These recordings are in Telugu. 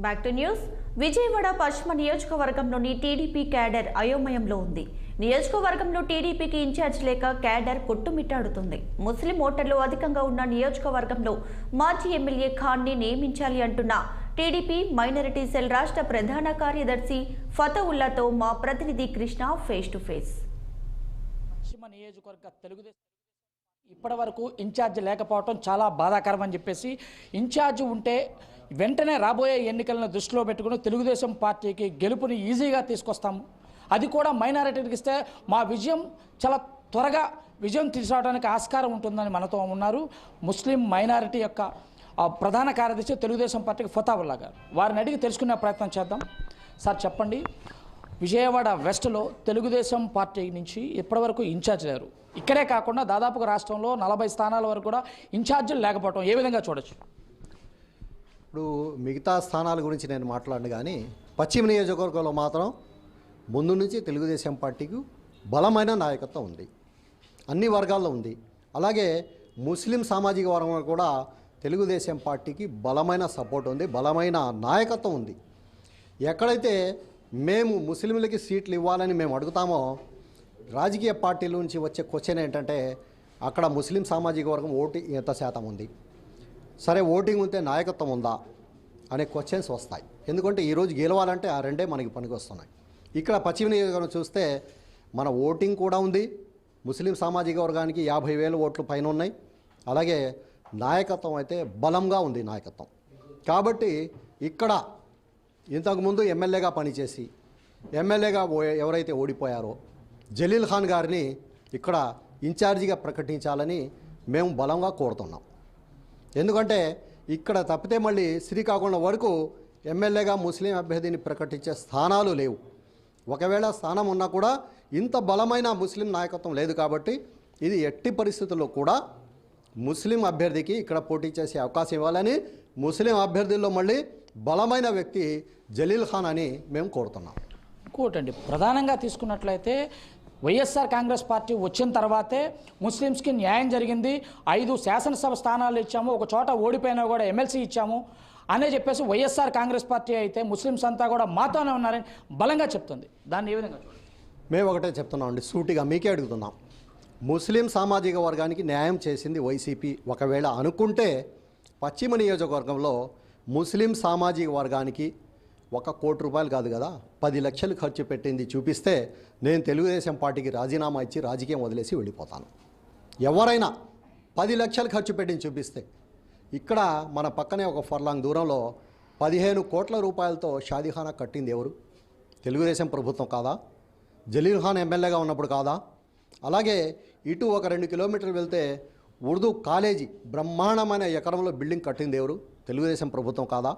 Back to news. విజయవాడ పశ్చిమ నియోజకవర్గంలోని టీడీపీ క్యాడర్ అయోమయంలో ఉంది. నియోజకవర్గంలో టీడీపీకి ఇన్ఛార్జ్ లేక క్యాడర్ కొట్టుమిట్టాడుతుంది. ముస్లిం ఓటర్లు అధికంగా ఉన్న నియోజకవర్గంలో మాజీ ఎమ్మెల్యే ఖాన్ని నియమించాలి అంటున్న టీడీపీ మైనారిటీ సెల్ రాష్ట్ర ప్రధాన కార్యదర్శి ఫతవుల్లాతో మా ప్రతినిధి కృష్ణ ఫేస్ టు ఫేస్. పశ్చిమ నియోజకవర్గ తెలుగుదేశం ఇప్పటి వరకు ఇన్ఛార్జ్ లేకపోవడం చాలా బాధాకరం అని చెప్పేసి, ఇన్ఛార్జ్ ఉంటే వెంటనే రాబోయే ఎన్నికలను దృష్టిలో పెట్టుకుని తెలుగుదేశం పార్టీకి గెలుపుని ఈజీగా తీసుకొస్తాము, అది కూడా మైనారిటీకి ఇస్తే మా విజయం చాలా త్వరగా విజయం తీసుకురావడానికి ఆస్కారం ఉంటుందని మనతో ఉన్నారు ముస్లిం మైనారిటీ యొక్క ప్రధాన కార్యదర్శి తెలుగుదేశం పార్టీకి ఫతవుల్లా గారు. వారిని అడిగి తెలుసుకునే ప్రయత్నం చేద్దాం. సార్ చెప్పండి, విజయవాడ వెస్ట్లో తెలుగుదేశం పార్టీ నుంచి ఇప్పటివరకు ఇన్ఛార్జ్ లేరు. ఇక్కడే కాకుండా దాదాపుగా రాష్ట్రంలో 40 స్థానాల వరకు కూడా ఇన్ఛార్జీలు లేకపోవడం ఏ విధంగా చూడొచ్చు? ఇప్పుడు మిగతా స్థానాల గురించి నేను మాట్లాడను, కానీ పశ్చిమ నియోజకవర్గంలో మాత్రం ముందు నుంచి తెలుగుదేశం పార్టీకి బలమైన నాయకత్వం ఉంది, అన్ని వర్గాల్లో ఉంది. అలాగే ముస్లిం సామాజిక వర్గంలో కూడా తెలుగుదేశం పార్టీకి బలమైన సపోర్ట్ ఉంది, బలమైన నాయకత్వం ఉంది. ఎక్కడైతే మేము ముస్లింలకి సీట్లు ఇవ్వాలని మేము అడుగుతామో, రాజకీయ పార్టీల నుంచి వచ్చే క్వశ్చన్ ఏంటంటే అక్కడ ముస్లిం సామాజిక వర్గం ఓటు ఎంత శాతం ఉంది, సరే ఓటింగ్ ఉంటే నాయకత్వం ఉందా అనే క్వశ్చన్స్ వస్తాయి. ఎందుకంటే ఈరోజు గెలవాలంటే ఆ రెండే మనకి పనికి వస్తున్నాయి. ఇక్కడ పశ్చిమ నియోజకవర్గం చూస్తే మన ఓటింగ్ కూడా ఉంది, ముస్లిం సామాజిక వర్గానికి 50,000 ఓట్లు పైన ఉన్నాయి. అలాగే నాయకత్వం అయితే బలంగా ఉంది నాయకత్వం. కాబట్టి ఇక్కడ ఇంతకుముందు ఎమ్మెల్యేగా పనిచేసి ఎమ్మెల్యేగా ఎవరైతే ఓడిపోయారో జలీల్ ఖాన్ గారిని ఇక్కడ ఇన్ఛార్జిగా ప్రకటించాలని మేము బలంగా కోరుతున్నాం. ఎందుకంటే ఇక్కడ తప్పితే మళ్ళీ శ్రీకాకుళం వరకు ఎమ్మెల్యేగా ముస్లిం అభ్యర్థిని ప్రకటించే స్థానాలు లేవు. ఒకవేళ స్థానం ఉన్నా కూడా ఇంత బలమైన ముస్లిం నాయకత్వం లేదు. కాబట్టి ఇది ఎట్టి పరిస్థితుల్లో కూడా ముస్లిం అభ్యర్థికి ఇక్కడ పోటీ చేసే అవకాశం ఇవ్వాలని, ముస్లిం అభ్యర్థుల్లో మళ్ళీ బలమైన వ్యక్తి జలీల్ ఖాన్ అని మేము కోరుతున్నాం. ఇంకోటండి, ప్రధానంగా తీసుకున్నట్లయితే వైఎస్ఆర్ కాంగ్రెస్ పార్టీ వచ్చిన తర్వాతే ముస్లిమ్స్కి న్యాయం జరిగింది, 5 శాసనసభ స్థానాలు ఇచ్చాము, ఒక చోట ఓడిపోయినా కూడా ఎమ్మెల్సీ ఇచ్చాము అనే చెప్పేసి వైఎస్ఆర్ కాంగ్రెస్ పార్టీ అయితే ముస్లిమ్స్ అంతా కూడా మాతోనే ఉన్నారని బలంగా చెప్తుంది. దాన్ని ఏ విధంగా చూడండి? మేము ఒకటే చెప్తున్నామండి, సూటిగా మీకే అడుగుతున్నాం. ముస్లిం సామాజిక వర్గానికి న్యాయం చేసింది వైసీపీ ఒకవేళ అనుకుంటే, పశ్చిమ నియోజకవర్గంలో ముస్లిం సామాజిక వర్గానికి 1 కోటి రూపాయలు కాదు కదా 10 లక్షలు ఖర్చు పెట్టింది చూపిస్తే నేను తెలుగుదేశం పార్టీకి రాజీనామా ఇచ్చి రాజకీయం వదిలేసి వెళ్ళిపోతాను. ఎవరైనా 10 లక్షలు ఖర్చు పెట్టింది చూపిస్తే, ఇక్కడ మన పక్కనే ఒక ఫర్లాంగ్ దూరంలో 15 కోట్ల రూపాయలతో షాదీఖానా కట్టింది ఎవరు? తెలుగుదేశం ప్రభుత్వం కాదా? జలీల్ ఖాన్ ఎమ్మెల్యేగా ఉన్నప్పుడు కాదా? అలాగే ఇటు ఒక 2 కిలోమీటర్లు వెళ్తే ఉర్దూ కాలేజీ బ్రహ్మాండమైన ఎకరంలో బిల్డింగ్ కట్టింది ఎవరు? తెలుగుదేశం ప్రభుత్వం కాదా?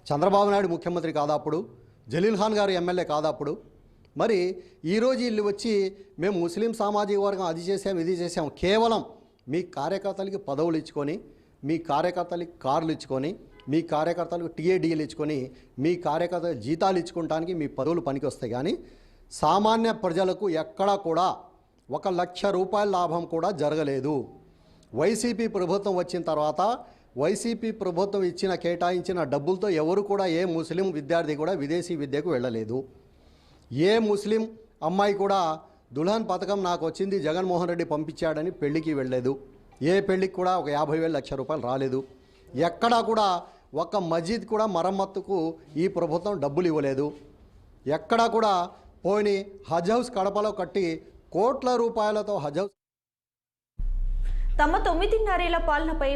చంద్రబాబు నాయుడు ముఖ్యమంత్రి కాదా అప్పుడు? జలీల్ ఖాన్ గారు ఎమ్మెల్యే కాదా అప్పుడు? మరి ఈరోజు వీళ్ళు వచ్చి మేము ముస్లిం సామాజిక వర్గం అది చేసాం ఇది చేసాం, కేవలం మీ కార్యకర్తలకి పదవులు ఇచ్చుకొని, మీ కార్యకర్తలకి కార్లు ఇచ్చుకొని, మీ కార్యకర్తలకు టీఏడీలు ఇచ్చుకొని, మీ కార్యకర్తల జీతాలు ఇచ్చుకోవడానికి మీ పదవులు పనికి వస్తాయి. కానీ సామాన్య ప్రజలకు ఎక్కడా కూడా 1 లక్ష రూపాయల లాభం కూడా జరగలేదు. వైసీపీ ప్రభుత్వం వచ్చిన తర్వాత వైసీపీ ప్రభుత్వం కేటాయించిన డబ్బులతో ఎవరు కూడా ఏ ముస్లిం విద్యార్థి కూడా విదేశీ విద్యకు వెళ్ళలేదు. ఏ ముస్లిం అమ్మాయి కూడా దుల్హన్ పథకం నాకు వచ్చింది జగన్మోహన్ రెడ్డి పంపించాడని పెళ్లికి వెళ్ళలేదు. ఏ పెళ్లికి కూడా ఒక 50,000 లక్ష రూపాయలు రాలేదు. ఎక్కడా కూడా ఒక మస్జిద్ కూడా మరమ్మతుకు ఈ ప్రభుత్వం డబ్బులు ఇవ్వలేదు. ఎక్కడా కూడా పోని హజ్ హౌస్ కడపలో కట్టి కోట్ల రూపాయలతో హజ్ హౌస్ తమ 9.5 ఏళ్ల పాలనపై